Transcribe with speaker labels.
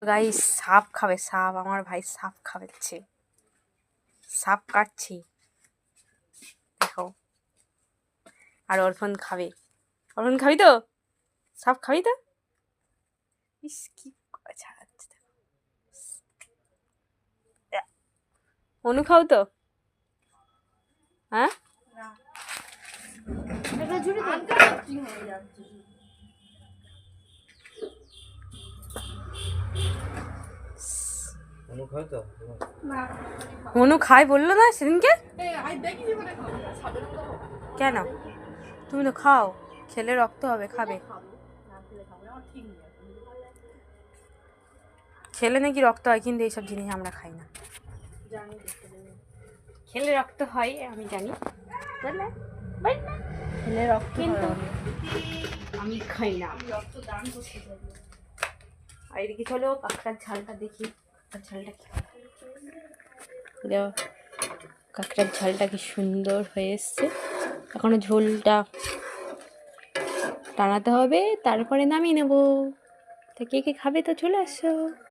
Speaker 1: Guys সাপ খাবে, সাপ। আমার ভাই সাপ খাওয়াচ্ছে, সাপ কাটছি দেখো। আর অর্পণ খাবে। অর্পণ খাবি তো? সাপ খাবি তো? ইস কি ছাড়াচ্ছে দেখো। অনু খাও তো? হ্যাঁ অনু খায় বললো না সেদিনকে? কেন? তুমি তো খাও, খেলে রক্ত হবে, খাবে। খেলে নাকি রক্ত হয়, কিন্তু এইসব জিনিস আমরা খাই না। খেলে রক্ত হয় আমি জানি, খেলে রক্ত কিন্তু আমি খাই না। আর এদিকে চলো কাঁকড়ার ঝালটা দেখি। কাঁকড়ার ঝালটা কি, কাঁকড়ার ঝালটা কি সুন্দর হয়ে এসছে। এখনো ঝোলটা টানাতে হবে, তারপরে নামিয়ে নেবো। তো কে কে খাবে তো চলে আসো।